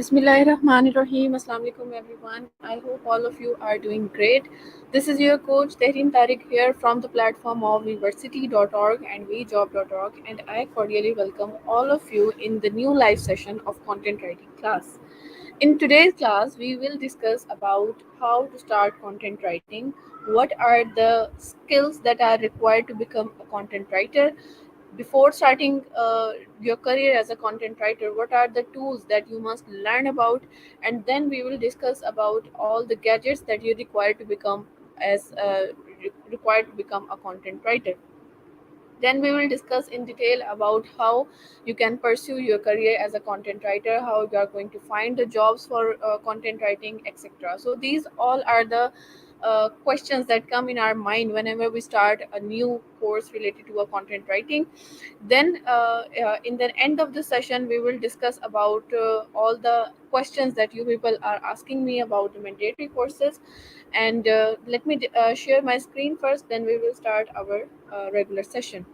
Bismillahirrahmanirrahim. Assalamu alaikum everyone. I hope all of you are doing great. This is your coach Tehrin Tariq here from the platform of University.org and VJob.org, and I cordially welcome all of you in the new live session of content writing class. In today's class, we will discuss about how to start content writing, what are the skills that are required to become a content writer, before starting your career as a content writer, what are the tools that you must learn about, and then we will discuss about all the gadgets that you require to become required to become a content writer. Then we will discuss in detail about how you can pursue your career as a content writer, how you are going to find the jobs for content writing, etc. So these all are the questions that come in our mind whenever we start a new course related to a content writing. Then in the end of the session, we will discuss about all the questions that you people are asking me about the mandatory courses. And let me share my screen first, then we will start our regular session.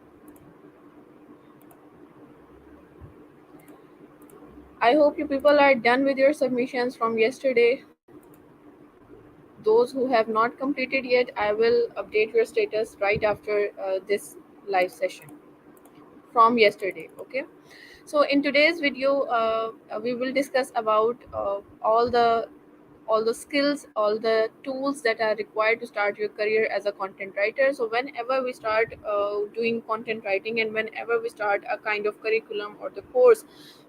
I hope you people are done with your submissions from yesterday. Those who have not completed yet, I will update your status right after this live session from yesterday. Okay. So in today's video, we will discuss about all the skills, all the tools that are required to start your career as a content writer. So whenever we start doing content writing, and whenever we start a kind of curriculum or the course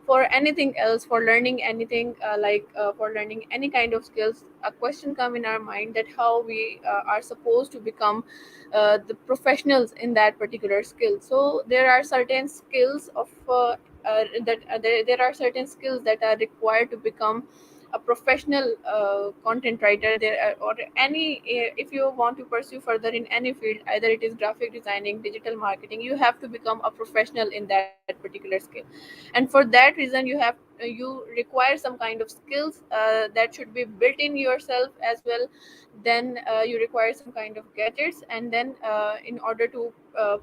for anything else, for learning anything, for learning any kind of skills, a question come in our mind that how we are supposed to become the professionals in that particular skill. So there are certain skills of there are certain skills that are required to become a professional content writer there, or any if you want to pursue further in any field, either it is graphic designing, digital marketing, you have to become a professional in that particular skill. And for that reason, you require some kind of skills that should be built in yourself as well. Then you require some kind of gadgets, and then in order to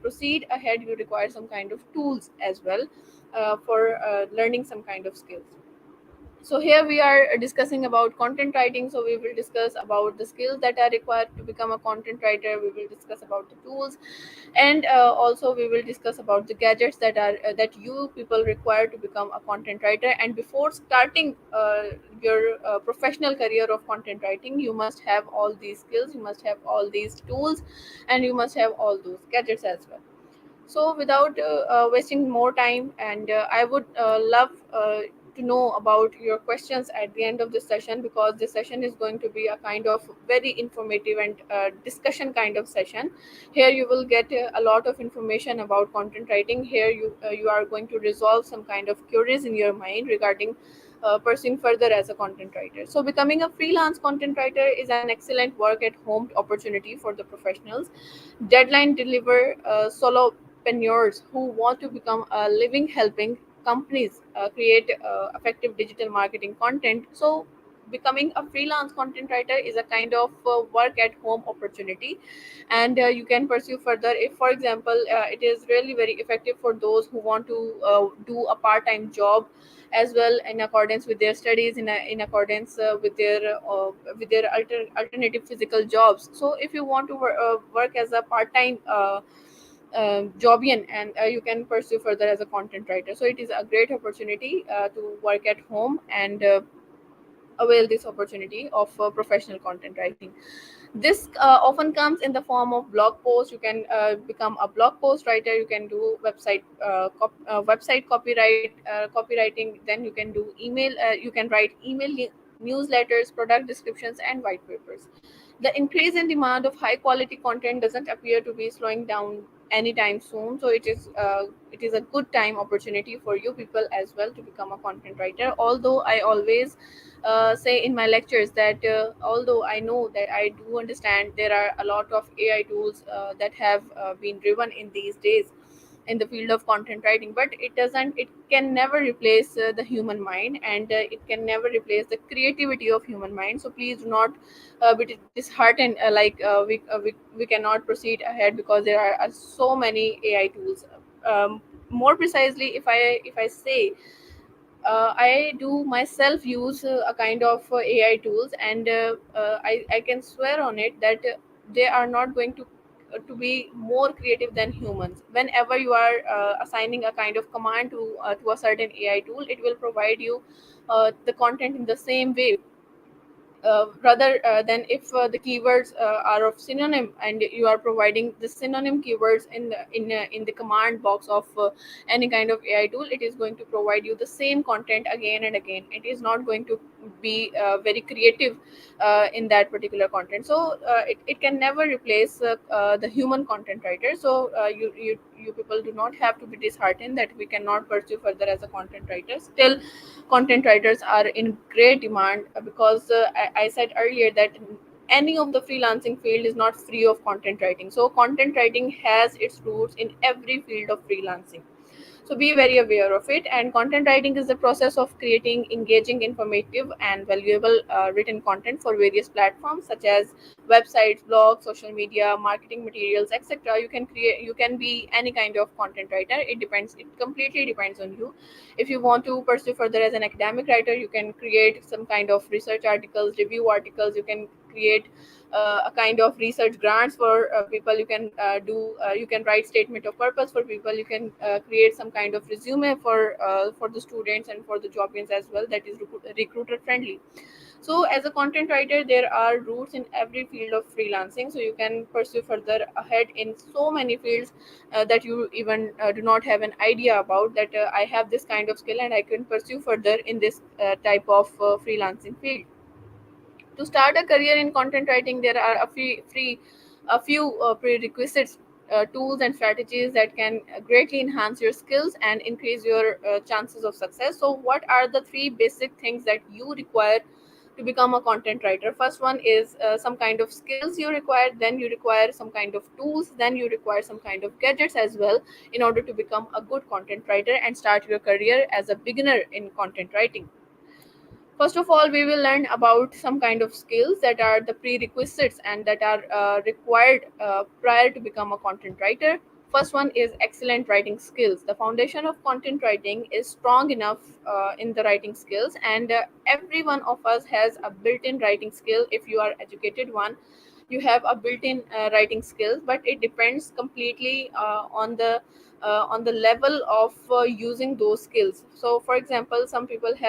proceed ahead, you require some kind of tools as well for learning some kind of skills. So here we are discussing about content writing. So we will discuss about the skills that are required to become a content writer. We will discuss about the tools, and also we will discuss about the gadgets that you people require to become a content writer. And before starting your professional career of content writing, you must have all these skills, you must have all these tools, and you must have all those gadgets as well. So, without wasting more time, and I would love to know about your questions at the end of this session, because this session is going to be a kind of very informative and discussion kind of session. Here, you will get a lot of information about content writing. Here, you are going to resolve some kind of queries in your mind regarding pursuing further as a content writer. So, becoming a freelance content writer is an excellent work at home opportunity for the professionals. Deadline deliver solopreneurs who want to become a living helping companies create effective digital marketing content. So becoming a freelance content writer is a kind of work at home opportunity, and you can pursue further if, for example, it is really very effective for those who want to do a part-time job as well, in accordance with their studies, in accordance with their alternative physical jobs. So if you want to work as a part-time jobian, and you can pursue further as a content writer. So it is a great opportunity to work at home and avail this opportunity of professional content writing. This often comes in the form of blog posts. You can become a blog post writer, you can do website copywriting, then you can do email, you can write newsletters, product descriptions, and white papers. The increase in demand of high quality content doesn't appear to be slowing down anytime soon. So it is a good time opportunity for you people as well to become a content writer. Although I always say in my lectures that although I know that I do understand there are a lot of AI tools that have been driven in these days in the field of content writing, but it can never replace the human mind, and it can never replace the creativity of human mind. So please do not be disheartened, we cannot proceed ahead because there are so many AI tools. More precisely, if I say, I do myself use a kind of AI tools, and I can swear on it that they are not going to be more creative than humans. Whenever you are assigning a kind of command to a certain AI tool, it will provide you the content in the same way, rather than if the keywords are of synonym and you are providing the synonym keywords in the command box of any kind of AI tool. It is going to provide you the same content again and again. It is not going to be very creative in that particular content. So it can never replace the human content writer. So you people do not have to be disheartened that we cannot pursue further as a content writer. Still, content writers are in great demand, because I said earlier that any of the freelancing field is not free of content writing. So content writing has its roots in every field of freelancing. So be very aware of it. And content writing is the process of creating engaging, informative, and valuable written content for various platforms such as websites, blogs, social media, marketing materials, etc. You can be any kind of content writer. It completely depends on you. If you want to pursue further as an academic writer, you can create some kind of research articles, review articles. You can create a kind of research grants for people. You can write statement of purpose for people. You can create some kind of resume for the students and for the jobians as well, that is recruiter friendly. So as a content writer, there are routes in every field of freelancing, so you can pursue further ahead in so many fields that you even do not have an idea about, that I have this kind of skill and I can pursue further in this type of freelancing field. To start a career in content writing, there are a few prerequisites, tools, and strategies that can greatly enhance your skills and increase your chances of success. So, what are the three basic things that you require to become a content writer? First one is some kind of skills you require, then you require some kind of tools, then you require some kind of gadgets as well in order to become a good content writer and start your career as a beginner in content writing. First of all, we will learn about some kind of skills that are the prerequisites and that are required prior to become a content writer. First one is excellent writing skills. The foundation of content writing is strong enough in the writing skills, and every one of us has a built-in writing skill. If you are educated one, you have a built-in writing skills, but it depends completely on the level of using those skills. So for example, some people do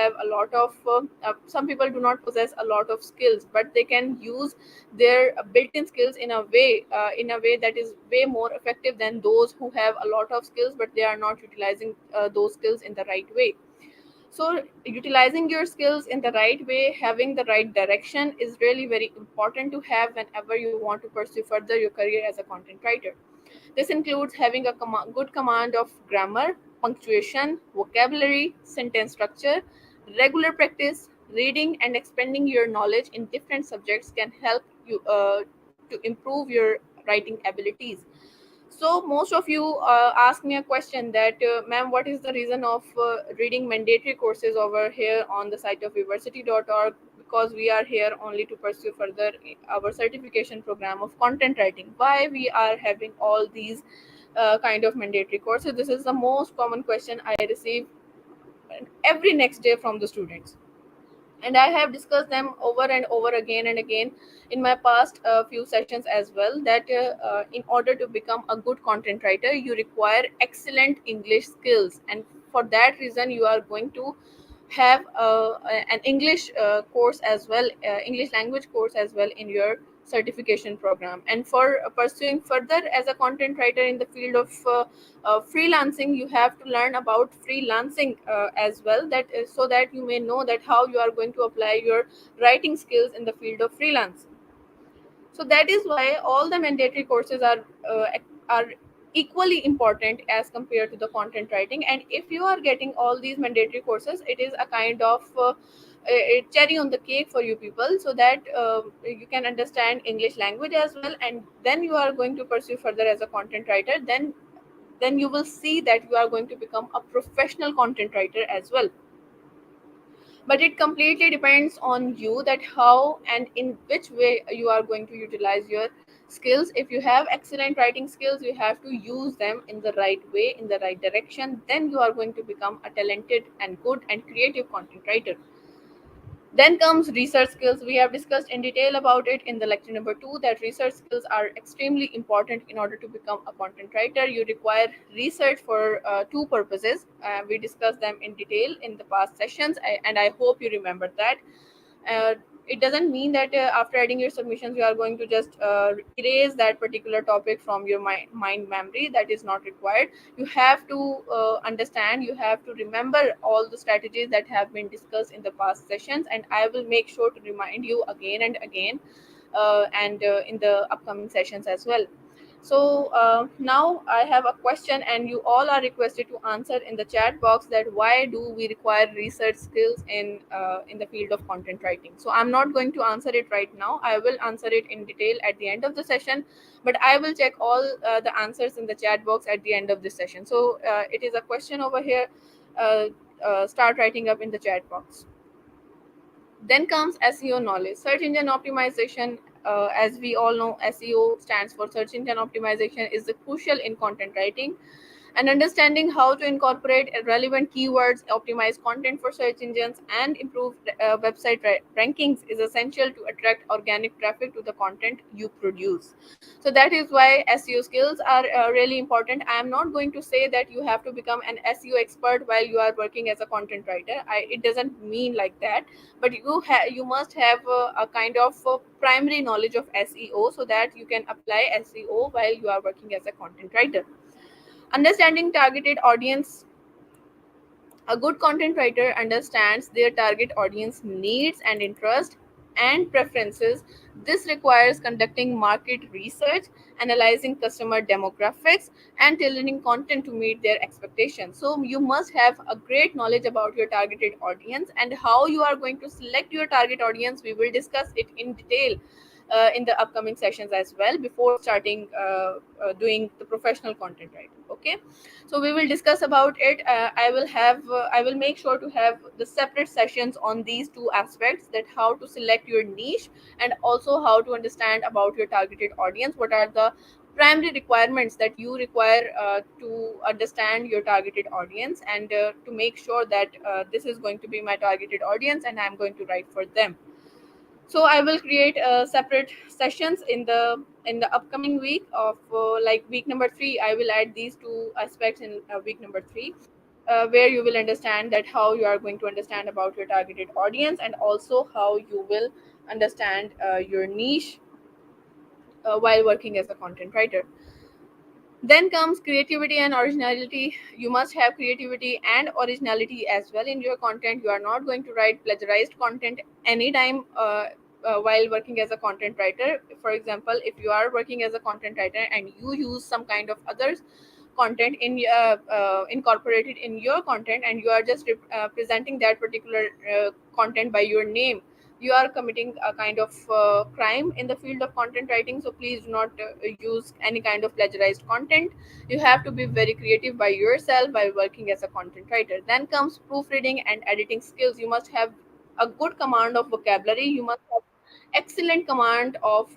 not possess a lot of skills, but they can use their built-in skills in a way that is way more effective than those who have a lot of skills but they are not utilizing those skills in the right way. So utilizing your skills in the right way, having the right direction, is really very important to have whenever you want to pursue further your career as a content writer. This includes having a good command of grammar, punctuation, vocabulary, sentence structure. Regular practice, reading, and expanding your knowledge in different subjects can help you to improve your writing abilities. So, most of you ask me a question that, ma'am, what is the reason of reading mandatory courses over here on the site of university.org? Because we are here only to pursue further our certification program of content writing. Why we are having all these kind of mandatory courses? This is the most common question I receive every next day from the students, and I have discussed them over and over again and again in my past few sessions as well, that in order to become a good content writer, you require excellent English skills, and for that reason you are going to have an English course as well, English language course as well in your certification program. And for pursuing further as a content writer in the field of freelancing, you have to learn about freelancing as well, that is so that you may know that how you are going to apply your writing skills in the field of freelance. So that is why all the mandatory courses are equally important as compared to the content writing. And if you are getting all these mandatory courses, it is a kind of a cherry on the cake for you people, so that you can understand English language as well, and then you are going to pursue further as a content writer. Then you will see that you are going to become a professional content writer as well. But it completely depends on you, that how and in which way you are going to utilize your skills. If you have excellent writing skills, you have to use them in the right way, in the right direction. Then you are going to become a talented and good and creative content writer. Then comes research skills. We have discussed in detail about it in the lecture number 2, that research skills are extremely important in order to become a content writer. You require research for two purposes. We discussed them in detail in the past sessions, and I hope you remember that. uh, it doesn't mean that after adding your submissions you are going to just erase that particular topic from your mind memory. That is not required. You have to understand, you have to remember all the strategies that have been discussed in the past sessions, and I will make sure to remind you again and again, and in the upcoming sessions as well. So now I have a question, and you all are requested to answer in the chat box that why do we require research skills in the field of content writing. So I'm not going to answer it right now. I will answer it in detail at the end of the session, but I will check all the answers in the chat box at the end of this session. So it is a question over here. Uh, Start writing up in the chat box. Then comes SEO knowledge, search engine optimization. As we all know, SEO stands for search engine optimization, is the crucial in content writing. And understanding how to incorporate relevant keywords, optimize content for search engines, and improve website rankings is essential to attract organic traffic to the content you produce. So that is why SEO skills are really important. I am not going to say that you have to become an SEO expert while you are working as a content writer. It doesn't mean like that, but you must have a kind of primary knowledge of SEO so that you can apply SEO while you are working as a content writer. Understanding targeted audience. A good content writer understands their target audience needs and interests and preferences. This requires conducting market research, analyzing customer demographics, and tailoring content to meet their expectations. So, you must have a great knowledge about your targeted audience and how you are going to select your target audience. We will discuss it in detail in the upcoming sessions as well before starting doing the professional content writing. Okay, so we will discuss about it. I will make sure to have the separate sessions on these two aspects, that how to select your niche and also how to understand about your targeted audience, what are the primary requirements that you require to understand your targeted audience, and to make sure that this is going to be my targeted audience and I'm going to write for them. So I will create separate sessions in the upcoming week of like week number 3. I will add these two aspects in week number 3, where you will understand that how you are going to understand about your targeted audience, and also how you will understand your niche while working as a content writer. Then comes creativity and originality. You must have creativity and originality as well in your content. You are not going to write plagiarized content anytime while working as a content writer. For example, if you are working as a content writer and you use some kind of others content incorporated in your content, and you are just presenting that particular content by your name, you are committing a kind of crime in the field of content writing. So please do not use any kind of plagiarized content. You have to be very creative by yourself while working as a content writer. Then comes proofreading and editing skills. You must have a good command of vocabulary. You must have excellent command of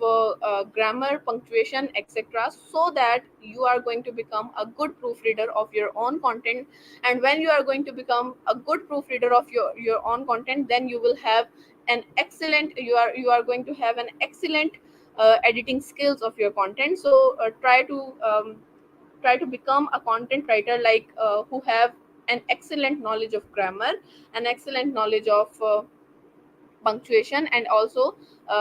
grammar, punctuation, etc., so that you are going to become a good proofreader of your own content. And when you are going to become a good proofreader of your own content, then you will have an excellent you are going to have an excellent editing skills of your content. So try to become a content writer like who have an excellent knowledge of grammar, an excellent knowledge of punctuation, and also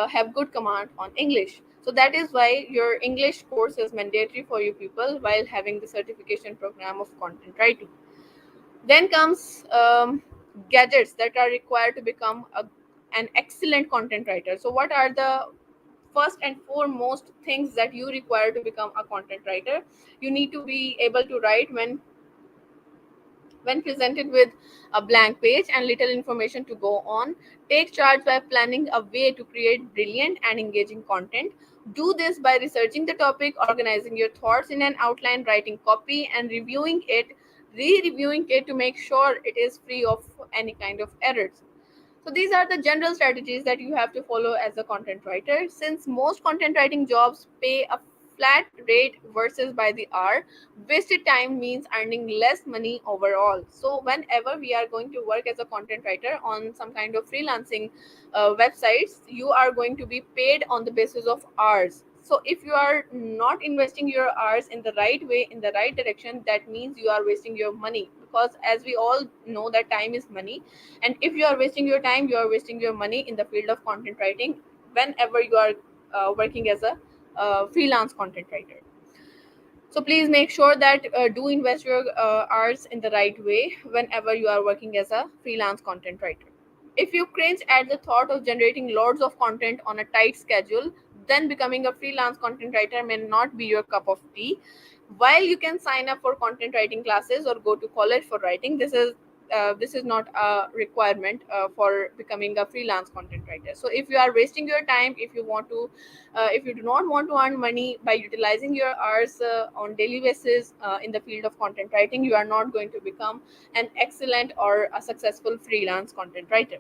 have good command on English. So that is why your English course is mandatory for you people while having the certification program of content writing. Then comes gadgets that are required to become an excellent content writer. So what are the first and foremost things that you require to become a content writer? You need to be able to write when presented with a blank page and little information to go on. Take charge by planning a way to create brilliant and engaging content. Do this by researching the topic, organizing your thoughts in an outline, writing copy, and re reviewing it to make sure it is free of any kind of errors. So these are the general strategies that you have to follow as a content writer. Since most content writing jobs pay a flat rate versus by the hour, wasted time means earning less money overall. So whenever we are going to work as a content writer on some kind of freelancing websites, you are going to be paid on the basis of hours. So if you are not investing your hours in the right way, in the right direction, that means you are wasting your money, because as we all know that time is money. And if you are wasting your time, you are wasting your money in the field of content writing whenever you are working as a freelance content writer. So please make sure that do invest your hours in the right way whenever you are working as a freelance content writer. If you cringe at the thought of generating loads of content on a tight schedule, then becoming a freelance content writer may not be your cup of tea. While you can sign up for content writing classes or go to college for writing, this is not a requirement for becoming a freelance content writer. So if you are wasting your time, if you do not want to earn money by utilizing your hours on daily basis in the field of content writing, you are not going to become an excellent or a successful freelance content writer.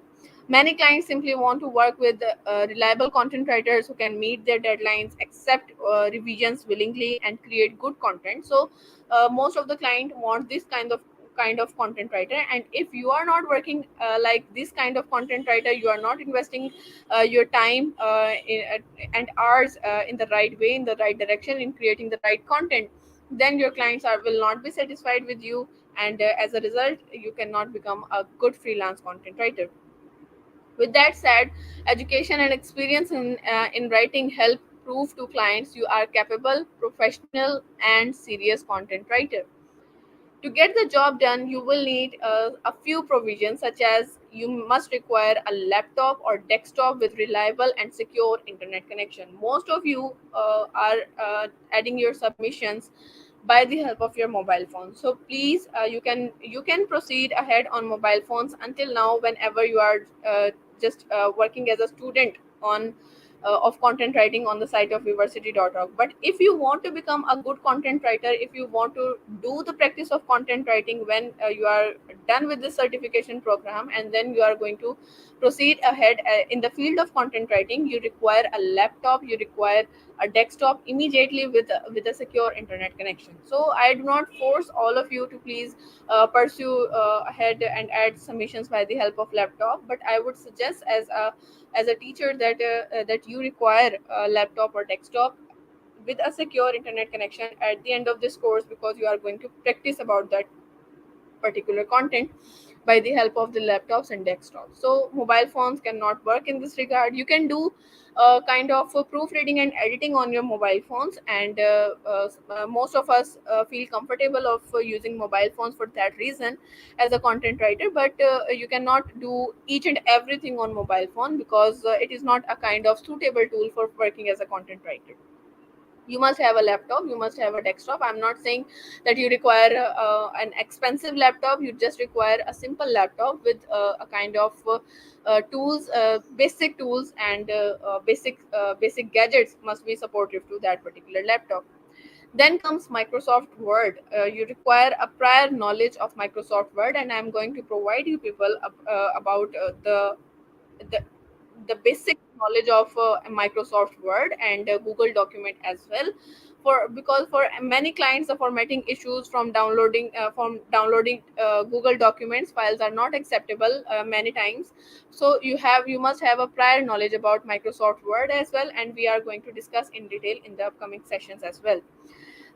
Many clients simply want to work with reliable content writers who can meet their deadlines, accept revisions willingly, and create good content. So most of the client want this kind of content writer. And if you are not working like this kind of content writer, you are not investing your time and hours in the right way, in the right direction, in creating the right content, then your clients will not be satisfied with you, and as a result you cannot become a good freelance content writer. With that said, education and experience in writing help prove to clients you are capable, professional, and serious content writer. To get the job done, you will need a few provisions, such as you must require a laptop or desktop with reliable and secure internet connection. Most of you are adding your submissions by the help of your mobile phone. So please, you can proceed ahead on mobile phones until now, whenever you are just working as a student on of content writing on the site of Viversity.org. But if you want to become a good content writer, if you want to do the practice of content writing when you are done with the certification program, and then you are going to proceed ahead in the field of content writing, you require a laptop, you require a desktop immediately with a secure internet connection. So I do not force all of you to please pursue ahead and add submissions by the help of laptop, but I would suggest as a teacher that you require a laptop or desktop with a secure internet connection at the end of this course, because you are going to practice about that particular content by the help of the laptops and desktops. So mobile phones cannot work in this regard. You can do kind of proofreading and editing on your mobile phones, and most of us feel comfortable of using mobile phones for that reason as a content writer. But you cannot do each and everything on mobile phone, because it is not a kind of suitable tool for working as a content writer. You must have a laptop, you must have a desktop. I'm not saying that you require an expensive laptop. You just require a simple laptop with a kind of tools, basic tools, and basic gadgets must be supportive to that particular laptop. Then comes Microsoft Word. You require a prior knowledge of Microsoft Word, and I'm going to provide you people about the the basic knowledge of Microsoft Word and Google Document as well. For because for many clients, the formatting issues from downloading Google Documents files are not acceptable many times. So you must have a prior knowledge about Microsoft Word as well, and we are going to discuss in detail in the upcoming sessions as well.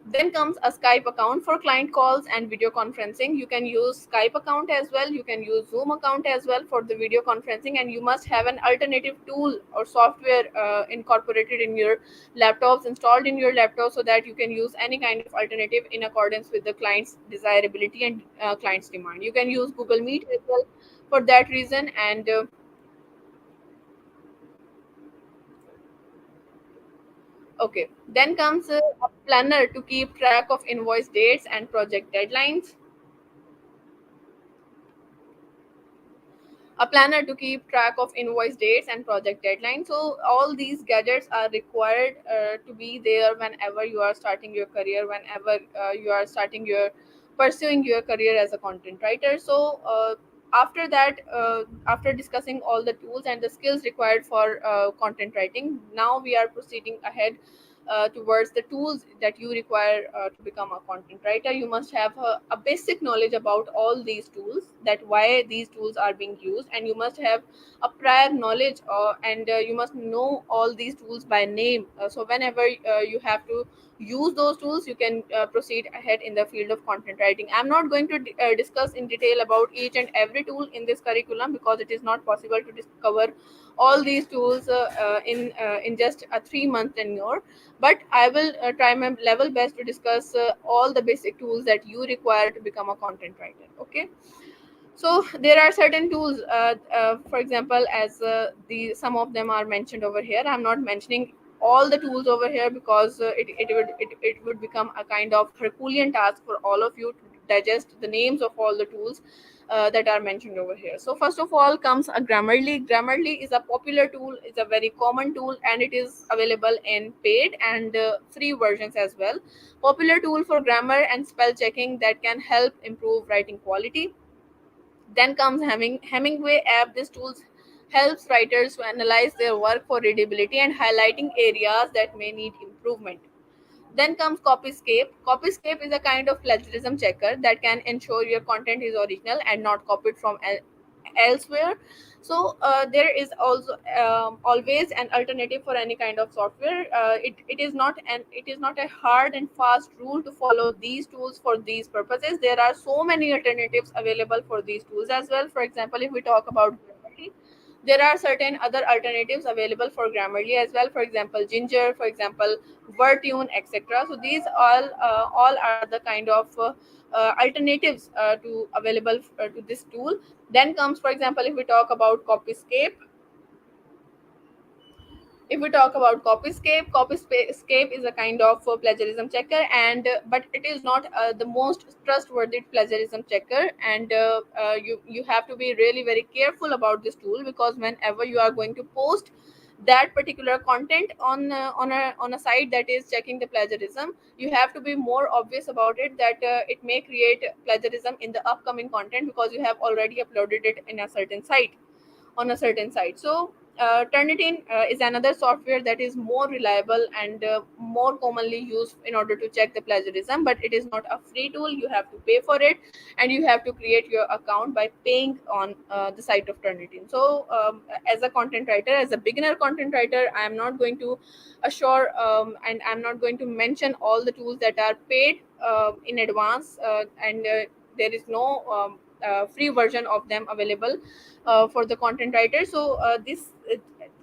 Then comes a Skype account for client calls and video conferencing. You can use Skype account as well. You can use Zoom account as well for the video conferencing, and you must have an alternative tool or software incorporated in your laptops, installed in your laptop, so that you can use any kind of alternative in accordance with the client's desirability and client's demand. You can use Google Meet as well for that reason, and okay. Then comes a planner to keep track of invoice dates and project deadlines. A planner to keep track of invoice dates and project deadlines. So all these gadgets are required to be there whenever you are starting your career, whenever you are starting your pursuing your career as a content writer. So after that, after discussing all the tools and the skills required for content writing, now we are proceeding ahead towards the tools that you require to become a content writer. You must have a basic knowledge about all these tools, that why these tools are being used, and you must have a prior knowledge, and you must know all these tools by name. So whenever you have to use those tools, you can proceed ahead in the field of content writing. I'm not going to discuss in detail about each and every tool in this curriculum, because it is not possible to discover all these tools in just a 3 month tenure. But I will try my level best to discuss all the basic tools that you require to become a content writer. Okay, so there are certain tools, for example, as the some of them are mentioned over here. I'm not mentioning all the tools over here, because it would become a kind of herculean task for all of you to digest the names of all the tools that are mentioned over here. So first of all comes a Grammarly. Grammarly is a popular tool, it's a very common tool, and it is available in paid and free versions as well. Popular tool for grammar and spell checking that can help improve writing quality. Then comes Hemingway app. This tool helps writers to analyze their work for readability and highlighting areas that may need improvement. Then comes Copyscape. Copyscape is a kind of plagiarism checker that can ensure your content is original and not copied from elsewhere. So there is also always an alternative for any kind of software. It is not a hard and fast rule to follow these tools for these purposes. There are so many alternatives available for these tools as well. For example, if we talk about Grammarly, there are certain other alternatives available for Grammarly as well. For example, Ginger, for example, Wordtune, etc. So these all are the kind of alternatives to available to this tool. Then comes, for example, if we talk about Copyscape is a kind of plagiarism checker, and but it is not the most trustworthy plagiarism checker. And you have to be really very careful about this tool, because whenever you are going to post that particular content on a site that is checking the plagiarism, you have to be more obvious about it, that it may create plagiarism in the upcoming content, because you have already uploaded it in a certain site on a certain site. So Turnitin is another software that is more reliable and more commonly used in order to check the plagiarism, but it is not a free tool. You have to pay for it, and you have to create your account by paying on the site of Turnitin. So as a content writer, as a beginner content writer, I am not going to assure and I'm not going to mention all the tools that are paid in advance, and there is no free version of them available for the content writer. So this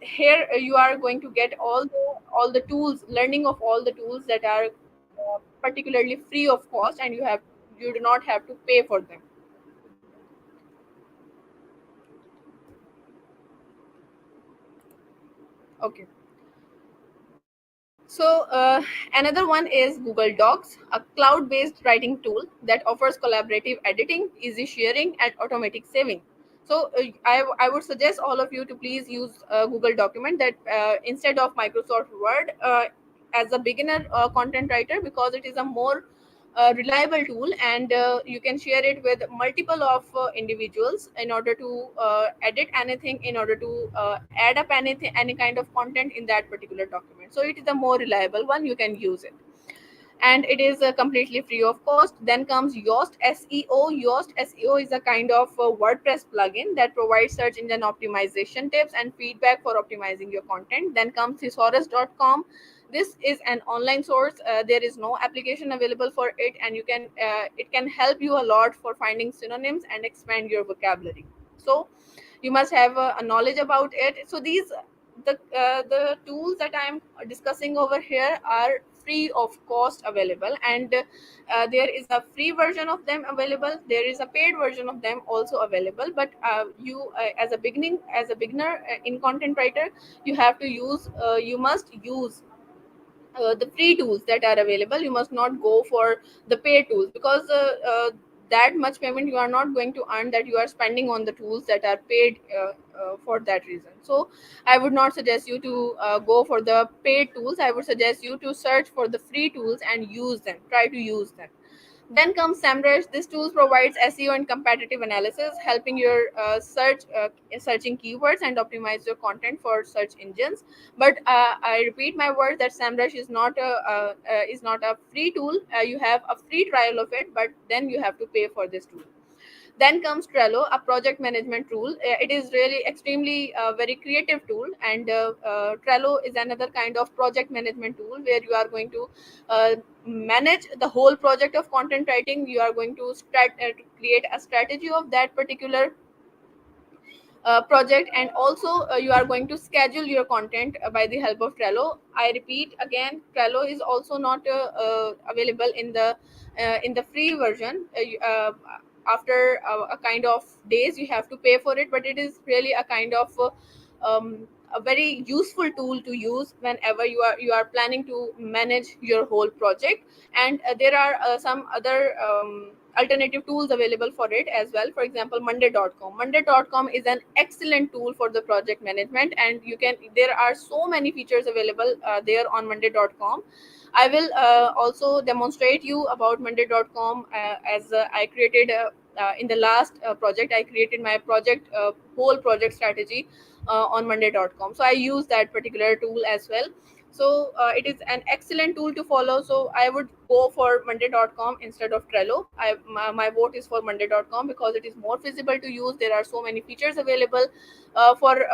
here you are going to get all the tools, learning of all the tools that are particularly free of cost, and you do not have to pay for them. Okay. So another one is Google Docs, a cloud-based writing tool that offers collaborative editing, easy sharing, and automatic saving. So I would suggest all of you to please use Google Document, that instead of Microsoft Word, as a beginner content writer, because it is a more reliable tool, and you can share it with multiple of individuals in order to edit anything, in order to add up anything, any kind of content in that particular document. So it is a more reliable one, you can use it, and it is completely free of cost. Then comes Yoast SEO. Yoast SEO is a kind of WordPress plugin that provides search engine optimization tips and feedback for optimizing your content. Then comes thesaurus.com. This is an online source. There is no application available for it, and it can help you a lot for finding synonyms and expand your vocabulary. So you must have a knowledge about it. So the tools that I'm discussing over here are free of cost available, and there is a free version of them available, there is a paid version of them also available. But you as a beginner in content writer, you must use the free tools that are available. You must not go for the paid tools, because that much payment you are not going to earn, that you are spending on the tools that are paid for that reason. So I would not suggest you to go for the paid tools. I would suggest you to search for the free tools and use them, try to use them. Then comes SEMrush. This tool provides SEO and competitive analysis, helping your searching keywords and optimize your content for search engines. But I repeat my word that SEMrush is not a free tool. You have a free trial of it, but then you have to pay for this tool. Then comes Trello, a project management tool. It is really extremely very creative tool, and Trello is another kind of project management tool where you are going to uh, manage the whole project of content writing. You are going to create a strategy of that particular project, and also you are going to schedule your content by the help of Trello. I repeat again, Trello is also not available in the free version. After a kind of days you have to pay for it, but it is really a kind of a very useful tool to use whenever you are planning to manage your whole project. And there are some other alternative tools available for it as well. For example, monday.com. Monday.com is an excellent tool for the project management, and there are so many features available there on monday.com. I will also demonstrate you about monday.com as I created in the last project. I created my whole project strategy on monday.com, so I use that particular tool as well. So it is an excellent tool to follow, so I would go for monday.com instead of Trello. My vote is for monday.com because it is more feasible to use. There are so many features available for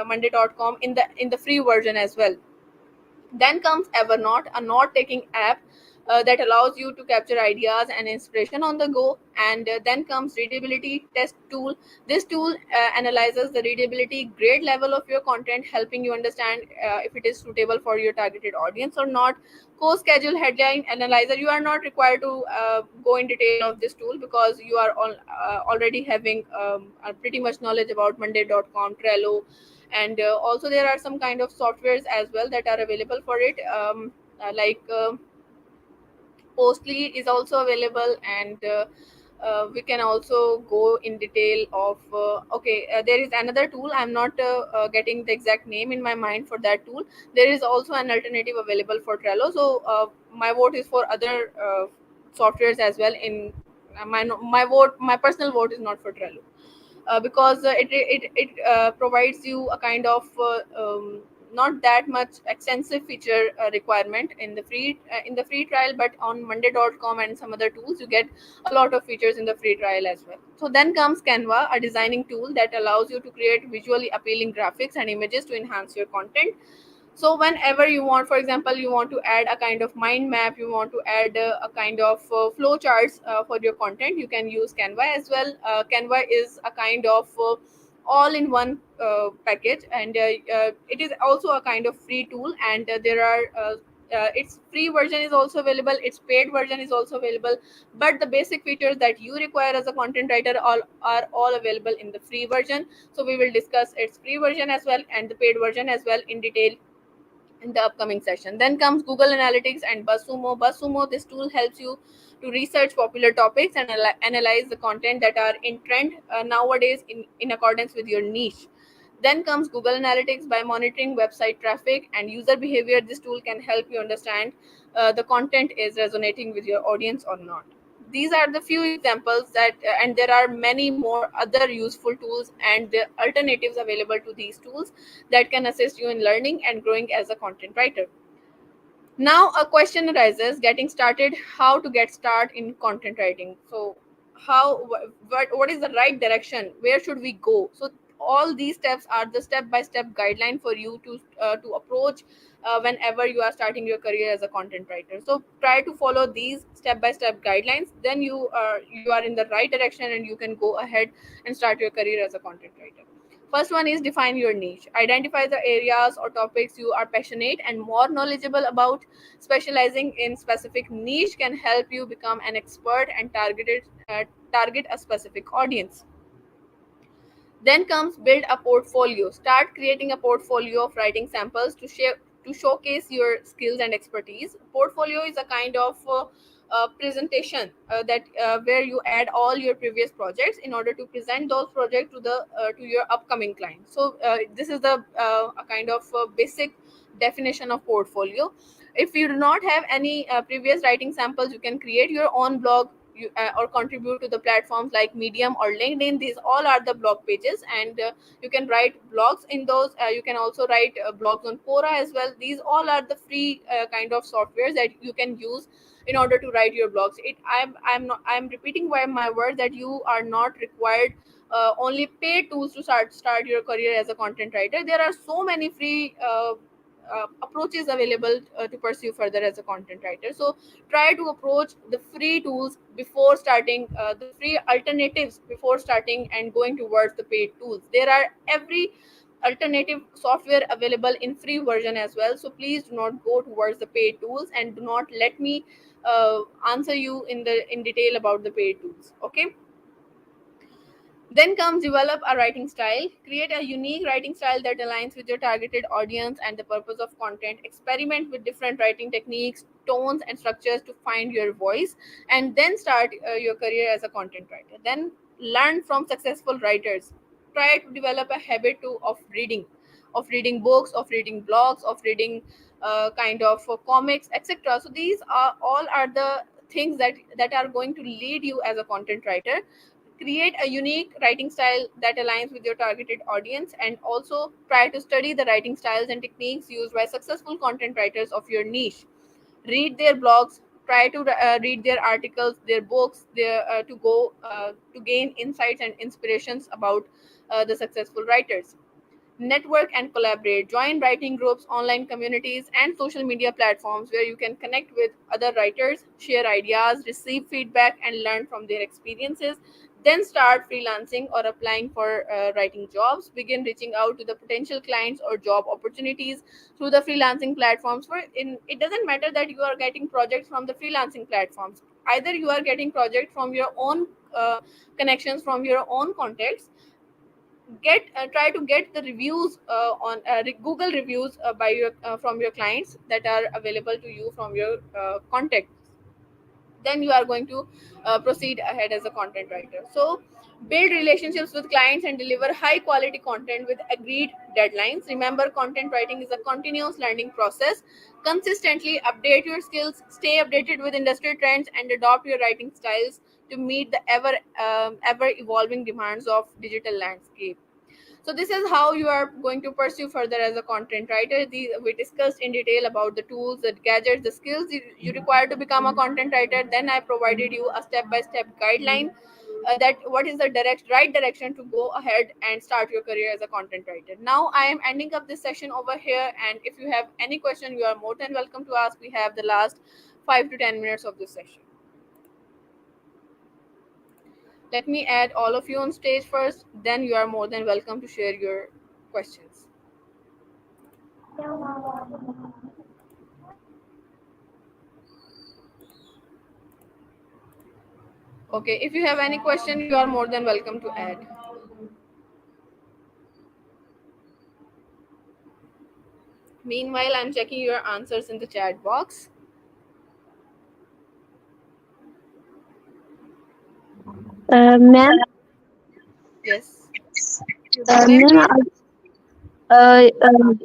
monday.com in the free version as well. Then comes Evernote, a note taking app that allows you to capture ideas and inspiration on the go. And then comes Readability Test Tool. This tool analyzes the readability grade level of your content, helping you understand if it is suitable for your targeted audience or not. Co-schedule Headline Analyzer. You are not required to go in detail of this tool because you are already having pretty much knowledge about monday.com, Trello, and also there are some kind of softwares as well that are available for it, like Postly is also available. And we can also go in detail of okay, there is another tool. I'm not getting the exact name in my mind for that tool. There is also an alternative available for Trello, so my vote is for other softwares as well. In my personal vote is not for Trello because it provides you a kind of not that much extensive feature requirement in the free trial, but on monday.com and some other tools you get a lot of features in the free trial as well. So then comes Canva, a designing tool that allows you to create visually appealing graphics and images to enhance your content. So whenever you want, for example, you want to add a kind of mind map, you want to add a kind of flow charts for your content, you can use Canva as well. Canva is a kind of all-in-one package, and it is also a kind of free tool. And there are its free version is also available, its paid version is also available, but the basic features that you require as a content writer are all available in the free version. So we will discuss its free version as well and the paid version as well in detail in the upcoming session. Then comes Google Analytics and BuzzSumo. BuzzSumo, this tool helps you to research popular topics and analyze the content that are in trend nowadays in accordance with your niche. Then comes Google Analytics. By monitoring website traffic and user behavior, this tool can help you understand the content is resonating with your audience or not. These are the few examples and there are many more other useful tools and the alternatives available to these tools that can assist you in learning and growing as a content writer. Now a question arises, getting started, how to get started in content writing. So what is the right direction, where should we go? So all these steps are the step by step guideline for you to approach whenever you are starting your career as a content writer. So try to follow these step by step guidelines, then you are in the right direction and you can go ahead and start your career as a content writer. First one is define your niche. Identify the areas or topics you are passionate and more knowledgeable about. Specializing in specific niche can help you become an expert and target a specific audience. Then comes build a portfolio. Start creating a portfolio of writing samples to showcase your skills and expertise. Portfolio is a kind of presentation that where you add all your previous projects in order to present those projects to your upcoming client. So this is the a kind of basic definition of portfolio. If you do not have any previous writing samples, you can create your own blog, or contribute to the platforms like Medium or LinkedIn. These all are the blog pages, and you can write blogs in those. You can also write blogs on Quora as well. These all are the free kind of softwares that you can use in order to write your blogs. I'm repeating my word that you are not required only paid tools to start your career as a content writer. There are so many free approaches available to pursue further as a content writer. So try to approach the free tools before starting, the free alternatives before starting and going towards the paid tools. There are every alternative software available in free version as well. So please do not go towards the paid tools, and do not let me answer you in detail about the paid tools. Okay. Then comes develop a writing style. Create a unique writing style that aligns with your targeted audience and the purpose of content. Experiment with different writing techniques, tones, and structures to find your voice, and then start your career as a content writer. Then learn from successful writers. Try to develop a habit of reading books, of reading blogs, of reading kind of comics, etc. So these are all are the things that are going to lead you as a content writer. Create a unique writing style that aligns with your targeted audience, and also try to study the writing styles and techniques used by successful content writers of your niche. Read their blogs, try to read their articles, their books, to gain insights and inspirations about the successful writers. Network and collaborate. Join writing groups, online communities, and social media platforms where you can connect with other writers, share ideas, receive feedback, and learn from their experiences. Then start freelancing or applying for writing jobs. Begin reaching out to the potential clients or job opportunities through the freelancing platforms. It doesn't matter that you are getting projects from the freelancing platforms. Either you are getting projects from your own connections, from your own contacts. Try to get the reviews on Google reviews by your from your clients that are available to you from your contacts. Then you are going to proceed ahead as a content writer. So build relationships with clients and deliver high quality content with agreed deadlines. Remember, content writing is a continuous learning process. Consistently update your skills, stay updated with industry trends, and adopt your writing styles to meet the ever evolving demands of digital landscape. So this is how you are going to pursue further as a content writer. We discussed in detail about the tools, the gadgets, the skills you require to become a content writer. Then I provided you a step-by-step guideline that what is the right direction to go ahead and start your career as a content writer. Now I am ending up this session over here, and if you have any question, you are more than welcome to ask. We have the last 5 to 10 minutes of this session. Let me add all of you on stage first, then you are more than welcome to share your questions. Okay, if you have any question, you are more than welcome to add. Meanwhile, I'm checking your answers in the chat box. Ma'am, Yes. You go ahead, ma'am, please. uh, um,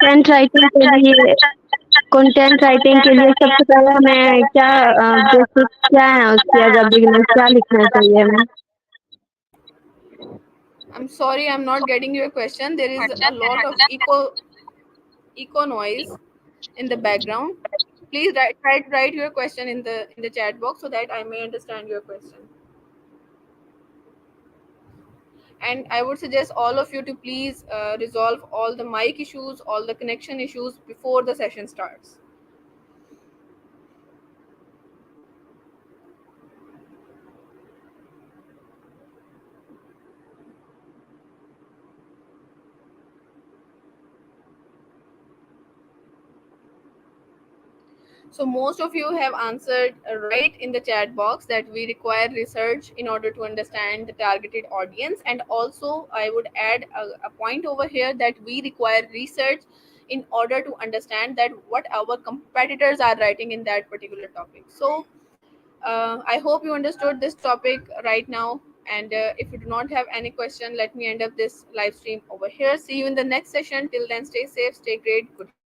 content writing के लिए content writing के लिए सबसे पहले हमें क्या basic क्या है उसकी अगर बिगिनर क्या लिखना चाहिए हमें? I'm sorry, I'm not getting your question. There is a lot of echo noise in the background. Please write your question in the chat box so that I may understand your question. And I would suggest all of you to please resolve all the mic issues, all the connection issues before the session starts. So most of you have answered right in the chat box that we require research in order to understand the targeted audience. And also I would add a point over here that we require research in order to understand that what our competitors are writing in that particular topic. So I hope you understood this topic right now, And if you do not have any question, let me end up this live stream over here. See you in the next session. Till then, stay safe, stay great. Goodbye.